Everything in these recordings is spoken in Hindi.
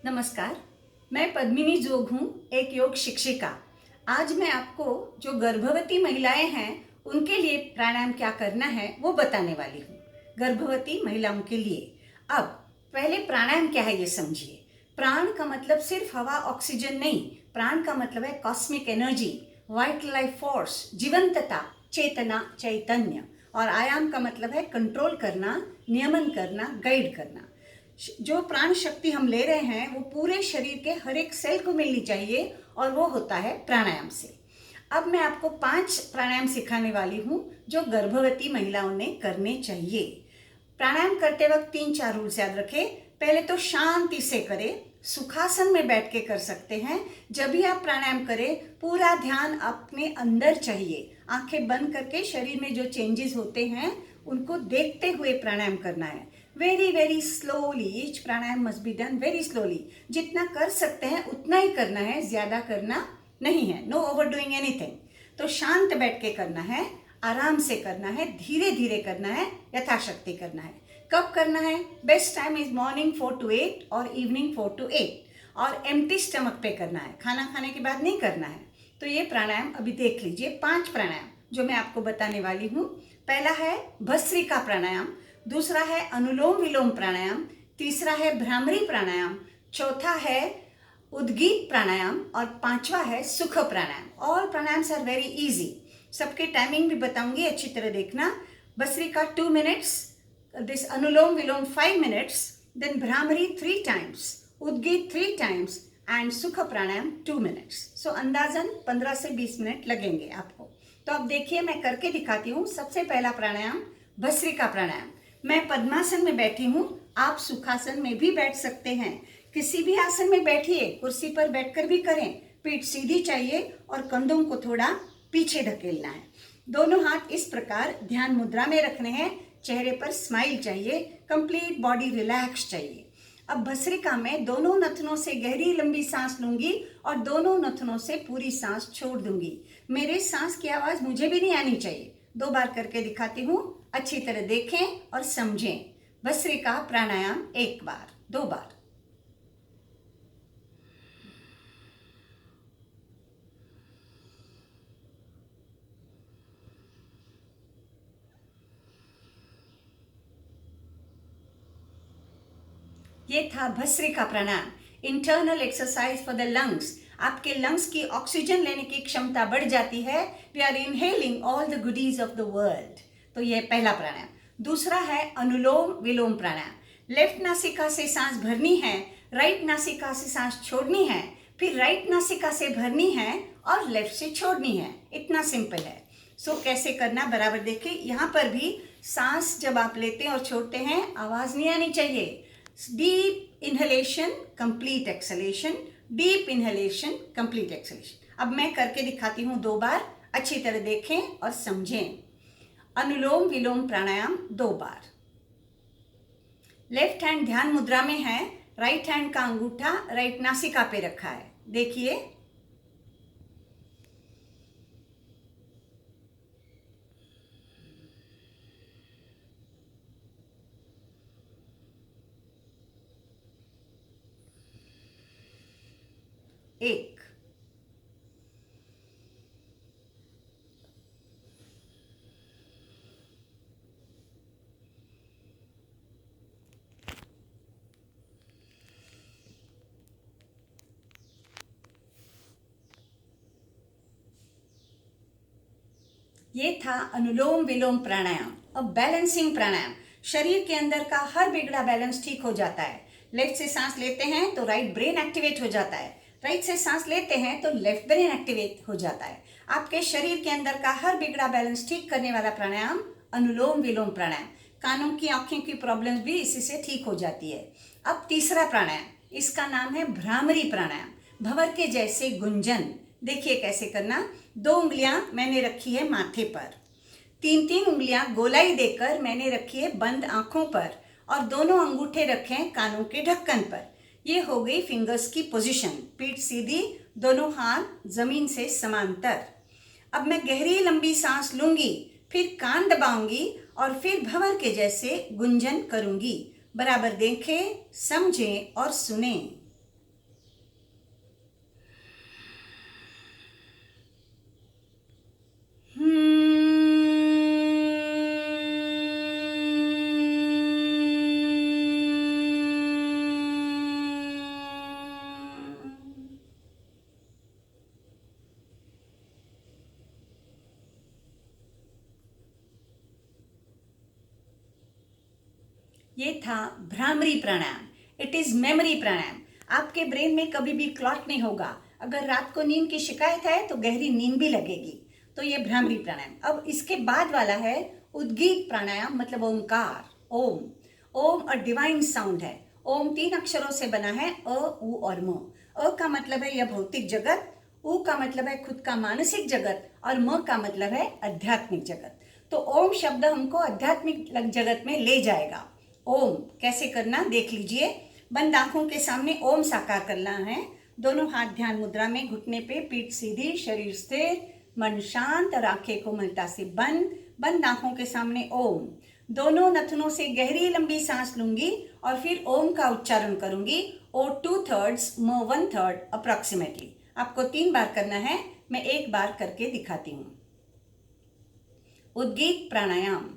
नमस्कार, मैं पद्मिनी जोग हूँ, एक योग शिक्षिका। आज मैं आपको जो गर्भवती महिलाएं हैं उनके लिए प्राणायाम क्या करना है वो बताने वाली हूँ। गर्भवती महिलाओं के लिए। अब पहले प्राणायाम क्या है ये समझिए। प्राण का मतलब सिर्फ हवा ऑक्सीजन नहीं, प्राण का मतलब है cosmic energy, vital life force, जीवंतता, चेतना, चैतन्य। और आयाम का मतलब है कंट्रोल करना, नियमन करना, गाइड करना। जो प्राण शक्ति हम ले रहे हैं वो पूरे शरीर के हर एक सेल को मिलनी चाहिए और वो होता है प्राणायाम से। अब मैं आपको 5 प्राणायाम सिखाने वाली हूँ जो गर्भवती महिलाओं ने करने चाहिए। प्राणायाम करते वक्त 3-4 रूल्स याद रखें। पहले तो शांति से करें, सुखासन में बैठ के कर सकते हैं। जब भी आप प्राणायाम करें पूरा ध्यान अपने अंदर चाहिए। आंखें बंद करके शरीर में जो चेंजेस होते हैं उनको देखते हुए प्राणायाम करना है। Very very slowly, each pranayama must be done very slowly. जितना कर सकते हैं उतना ही करना है, ज्यादा करना नहीं है। No overdoing anything. तो शांत बैठ के करना है, आराम से करना है, धीरे धीरे करना है, यथाशक्ति करना है। कब करना है? Best time is morning 4 to 8 और इवनिंग 4 to 8 और एम्प्टी स्टमक पे करना है, खाना खाने के बाद नहीं करना है। तो ये प्राणायाम अभी देख लीजिए। 5 प्राणायाम जो मैं आपको बताने वाली हूँ। पहला है भस्त्रिका प्राणायाम, दूसरा है अनुलोम विलोम प्राणायाम, तीसरा है भ्रामरी प्राणायाम, चौथा है उद्गीत प्राणायाम और 5वां है सुख प्राणायाम। All pranayamas are very easy. सबके टाइमिंग भी बताऊंगी, अच्छी तरह देखना। Bhastrika 2 minutes, this anulom vilom 5 minutes, then bhramari 3 times, उद्गीत 3 times and सुख प्राणायाम 2 minutes। सो अंदाजन 15 से 20 मिनट लगेंगे आपको। तो अब देखिए मैं करके दिखाती हूँ। सबसे पहला प्राणायाम भस्त्रिका प्राणायाम। मैं पद्मासन में बैठी हूँ, आप सुखासन में भी बैठ सकते हैं। किसी भी आसन में बैठिए, कुर्सी पर बैठकर भी करें। पीठ सीधी चाहिए और कंधों को थोड़ा पीछे धकेलना है। दोनों हाथ इस प्रकार ध्यान मुद्रा में रखने हैं। चेहरे पर स्माइल चाहिए, कंप्लीट बॉडी रिलैक्स चाहिए। अब भस्त्रिका में दोनों नथनों से गहरी लंबी सांस लूंगी और दोनों नथनों से पूरी सांस छोड़ दूंगी। मेरे सांस की आवाज मुझे भी नहीं आनी चाहिए। 2 बार करके दिखाती हूँ, अच्छी तरह देखें और समझें। भस्त्रिका प्राणायाम 1 बार, 2 बार। ये था भस्त्रिका प्राणायाम, internal exercise for the lungs. आपके लंग्स की ऑक्सीजन लेने की क्षमता बढ़ जाती है। We are inhaling all the goodies of the world. तो ये पहला प्राणायाम। दूसरा है अनुलोम विलोम प्राणायाम। लेफ्ट नासिका से सांस भरनी है, राइट नासिका से सांस छोड़नी है, फिर राइट नासिका से भरनी है और लेफ्ट से छोड़नी है। इतना सिंपल है। सो कैसे करना बराबर देखिए। यहाँ पर भी सांस जब आप लेते हैं और छोड़ते हैं आवाज नहीं आनी चाहिए। Deep inhalation, complete exhalation, deep inhalation, complete exhalation. अब मैं करके दिखाती हूँ 2 बार, अच्छी तरह देखें और समझें। अनुलोम विलोम प्राणायाम 2 बार। लेफ्ट हैंड ध्यान मुद्रा में है, राइट हैंड का अंगूठा राइट नासिका पे रखा है। देखिए, एक, ये था अनुलोम विलोम प्राणायाम। अब बैलेंसिंग प्राणायाम। शरीर के अंदर का हर बिगड़ा बैलेंस ठीक हो जाता है। लेफ्ट से सांस लेते हैं तो राइट ब्रेन एक्टिवेट हो जाता है, राइट से सांस लेते हैं तो लेफ्ट ब्रेन एक्टिवेट हो जाता है। आपके शरीर के अंदर का हर बिगड़ा बैलेंस ठीक करने वाला प्राणायाम अनुलोम विलोम प्राणायाम। कानों की आंखों की प्रॉब्लम्स भी इसी से ठीक हो जाती है। अब तीसरा प्राणायाम, इसका नाम है भ्रामरी प्राणायाम। भंवर के जैसे गुंजन। देखिए कैसे करना। 2 उंगलियां मैंने रखी है माथे पर, 3-3 उंगलियां गोलाई देकर मैंने रखी है बंद आंखों पर और दोनों अंगूठे रखे हैं कानों के ढक्कन पर। ये हो गई फिंगर्स की पोजीशन। पीठ सीधी, दोनों हाथ जमीन से समांतर। अब मैं गहरी लंबी सांस लूंगी, फिर कान दबाऊंगी और फिर भंवर के जैसे गुंजन करूंगी। बराबर देखें, समझें और सुनें। ये था भ्रामरी प्राणायाम। इट इज मेमोरी प्राणायाम। आपके ब्रेन में कभी भी क्लॉट नहीं होगा। अगर रात को नींद की शिकायत है तो गहरी नींद भी लगेगी। तो ये भ्रामरी प्राणायाम। अब इसके बाद वाला है उद्गीत प्राणायाम, मतलब Omkar. Om Om a divine sound है। ओम 3 अक्षरों से बना है, अ, उ और म। अ का मतलब है यह भौतिक जगत, उ का मतलब है खुद का मानसिक जगत, और म का मतलब है आध्यात्मिक जगत। तो ओम शब्द हमको आध्यात्मिक जगत में ले जाएगा। ओम कैसे करना देख लीजिए। बंद आंखों के सामने ओम साकार करना है। दोनों हाथ ध्यान मुद्रा में, घुटने पे, पीठ सीधी, शरीर स्थिर, मन शांत और आंखें कोमलता से बंद। बंद आंखों के सामने ओम। दोनों नथनों से गहरी लंबी सांस लूंगी और फिर ओम का उच्चारण करूंगी। ओ 2/3, म 1/3 अप्रोक्सीमेटली। आपको 3 बार करना है, मैं एक बार करके दिखाती हूँ। उद्गीत प्राणायाम।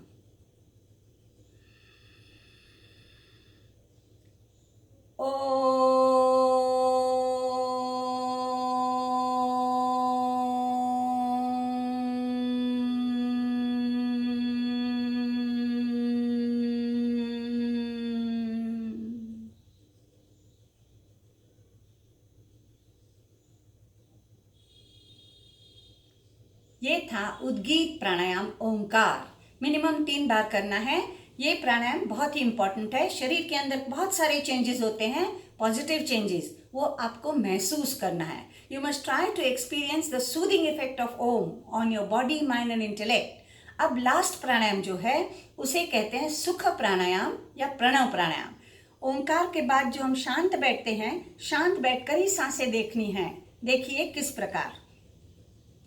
ये था उद्गीत प्राणायाम ओंकार। मिनिमम 3 बार करना है। ये प्राणायाम बहुत ही इंपॉर्टेंट है। शरीर के अंदर बहुत सारे चेंजेस होते हैं, पॉजिटिव चेंजेस, वो आपको महसूस करना है। You must try to experience the soothing effect of Om on your body, mind and intellect. अब लास्ट प्राणायाम जो है उसे कहते हैं सुख प्राणायाम या प्रणव प्राणायाम। ओंकार के बाद जो हम शांत बैठते हैं, शांत बैठकर ही सांसें देखनी है। देखिए किस प्रकार।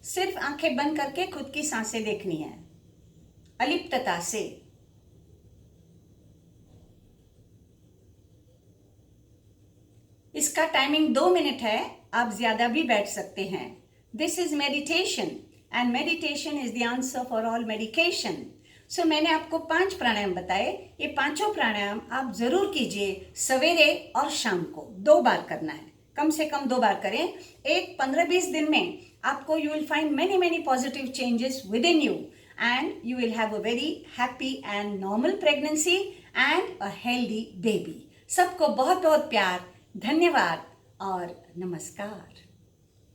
सिर्फ आंखें बंद करके खुद की सांसें देखनी है, अलिप्तता से। इसका टाइमिंग 2 मिनट है, आप ज्यादा भी बैठ सकते हैं। This is meditation and meditation is the answer for all medication. So मैंने आपको 5 प्राणायाम बताए। ये पांचों प्राणायाम आप जरूर कीजिए। सवेरे और शाम को 2 बार करना है, कम से कम 2 बार करें। एक 15-20 दिन में आपको you will find many positive changes within you, and you will have a very happy and normal pregnancy and a healthy baby। सबको बहुत बहुत प्यार, धन्यवाद और नमस्कार।